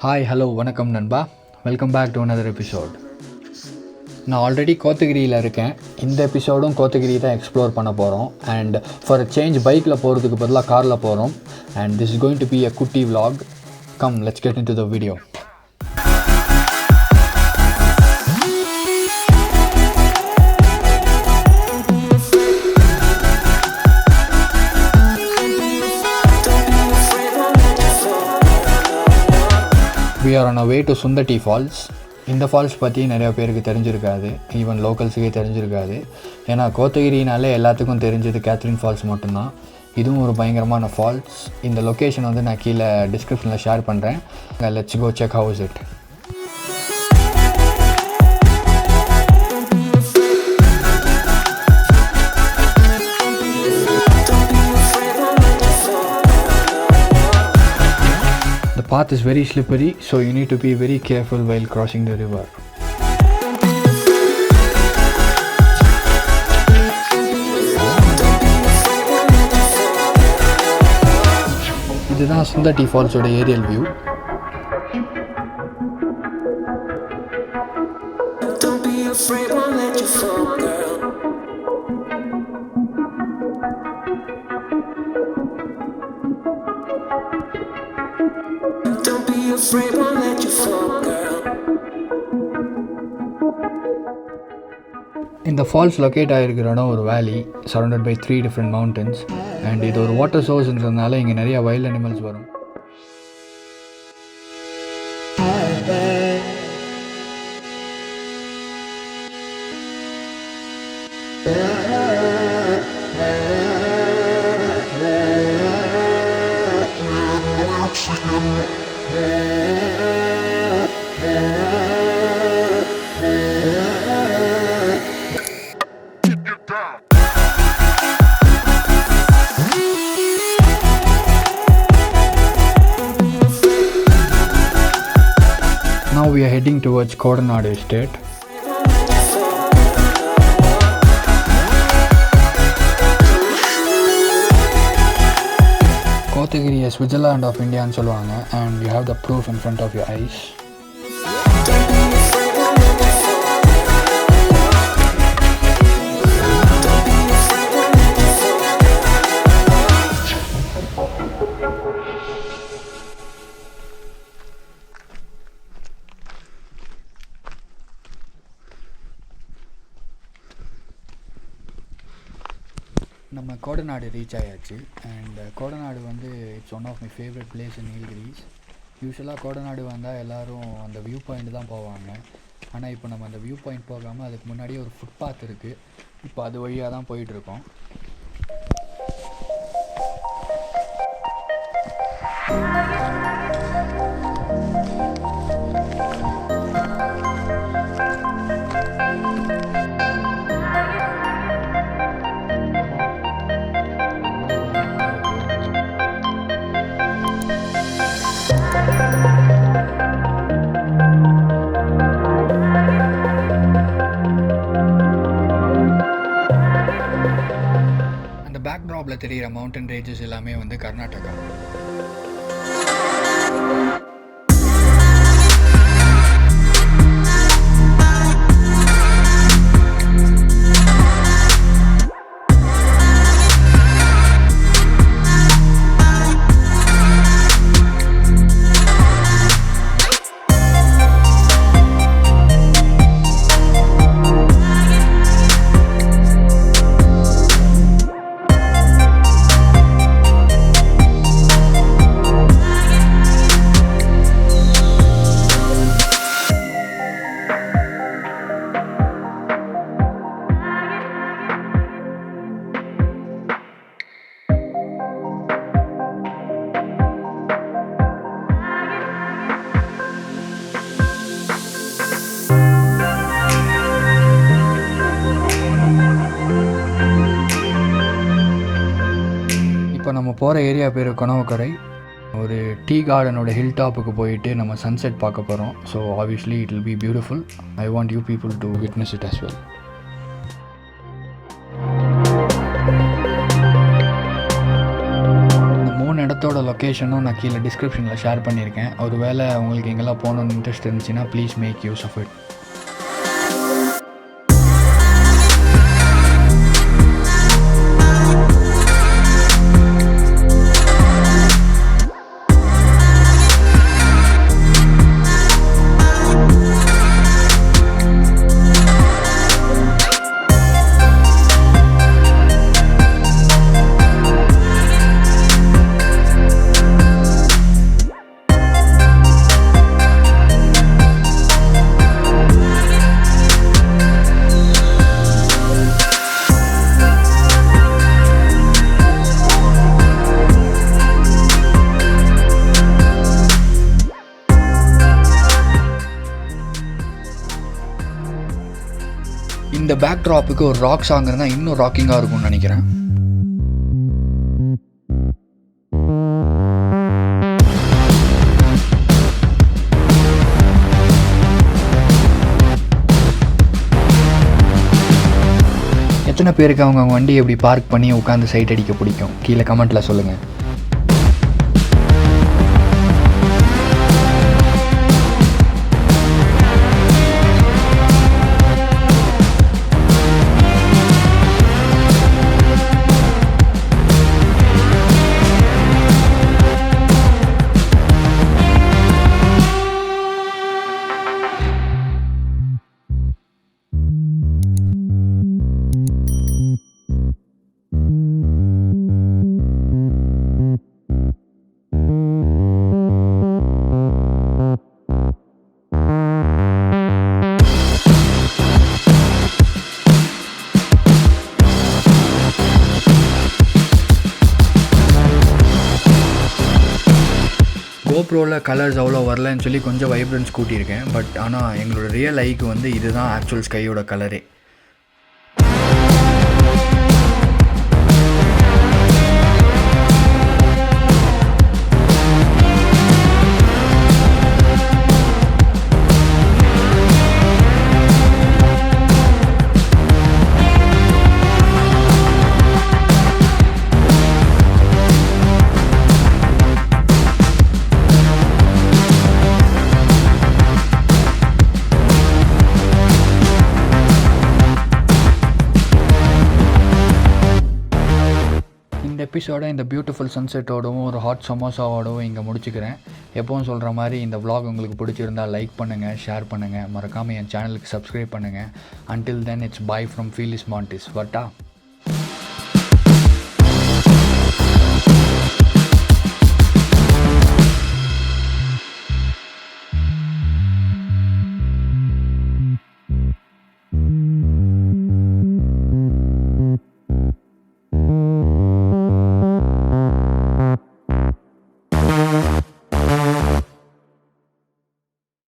Hi hello வணக்கம் நண்பா, welcome back to another episode. நான் ஆல்ரெடி கோத்தகிரியில் இருக்கேன். இந்த எபிசோடும் கோத்தகிரி தான் எக்ஸ்ப்ளோர் பண்ண போகிறோம். அண்ட் ஃபார் அ சேஞ்ச் பைக்கில் போகிறதுக்கு பதிலாக காரில் போகிறோம். And this is going to be a குட்டி vlog. Come, let's get into the video. We are on our way to Sundati Falls. இந்த ஃபால்ஸ் பற்றி நிறையா பேருக்கு தெரிஞ்சிருக்காது, ஈவன் லோக்கல்ஸுக்கே தெரிஞ்சிருக்காது. ஏன்னா கோத்தகிரினாலே எல்லாத்துக்கும் தெரிஞ்சது கேத்ரின் ஃபால்ஸ் மட்டும்தான். இதுவும் ஒரு பயங்கரமான ஃபால்ஸ். இந்த லொக்கேஷன் வந்து நான் கீழே டிஸ்கிரிப்ஷனில் ஷேர் பண்ணுறேன். Let's go check house it. The path is very slippery, so you need to be very careful while crossing the river. இதுதான் சுந்தட்டி ஃபால்ஸோட ஏரியல் வியூ. இந்த ஃபால்ஸ் லொக்கேட் ஆகிருக்கிற இடம் ஒரு valley surrounded by 3 different mountains. And இது ஒரு water சோர்ஸ்ன்றதுனால இங்கே நிறைய வைல்ட் அனிமல்ஸ் வரும். Now we are heading towards Coonoor estate. Kotagiri is Switzerland of India anu solluvaanga, and you have the proof in front of your eyes. நம்ம Kodanad reach ஆயாச்சு. And Kodanad வந்து it's one of my favourite place in Nilgiris. யூஸ்வலாக கோடநாடு வந்தால் எல்லோரும் அந்த view point தான் போவாங்க. ஆனால் இப்போ நம்ம அந்த வியூ பாயிண்ட் போகாமல் அதுக்கு முன்னாடியே ஒரு ஃபுட்பாத் இருக்குது. இப்போ அது வழியாக தான் போயிட்டுருக்கோம். பேக்ட்ராப்பில் தெரிகிற மவுண்டன் ரேஞ்சஸ் எல்லாமே வந்து கர்நாடகா. இப்போ நம்ம போகிற ஏரியா பேர் கனோக்கரை. ஒரு டீ கார்டனோட ஹில் டாப்புக்கு போயிட்டு நம்ம சன்செட் பார்க்க போகிறோம். So obviously it will be beautiful. I want you people to witness it as well. இடத்தோட லொக்கேஷனும் நான் கீழே டிஸ்கிரிப்ஷனில் ஷேர் பண்ணியிருக்கேன். ஒரு வேளை உங்களுக்கு எங்கெல்லாம் போகணுன்னு இன்ட்ரெஸ்ட் இருந்துச்சுன்னா please make use of it. இந்த பேக் ட்ராப்புக்கு ஒரு ராக் சாங் இருந்தால் இன்னும் ராக்கிங்காக இருக்கும்னு நினைக்கிறேன். எத்தனை பேருக்கு அவங்க வண்டியை எப்படி பார்க் பண்ணி உட்காந்து சைட் அடிக்க பிடிக்கும்? கீழே கமெண்ட்டில் சொல்லுங்கள். கோப்ரோவில் கலர்ஸ் அவ்வளோ வரலன்னு சொல்லி கொஞ்சம் வைப்ரன்ஸ் கூட்டியிருக்கேன். பட் ஆனால் எங்களோட ரியல் ஐக்கு வந்து இதுதான் ஆக்சுவல் ஸ்கையோட கலரே. இந்த எபிசோட இந்த பியூட்டிஃபுல் சன்செட்டோடவும் ஒரு ஹாட் சமோசாவோடவும் இங்கே முடிச்சுக்கிறேன். எப்பவும் சொல்கிற மாதிரி இந்த vlog உங்களுக்கு பிடிச்சிருந்தால் லைக் பண்ணுங்கள், ஷேர் பண்ணுங்கள், மறக்காமல் என் சேனலுக்கு சப்ஸ்கிரைப் பண்ணுங்கள். Until then, it's bye from Filiusmontis. Vata.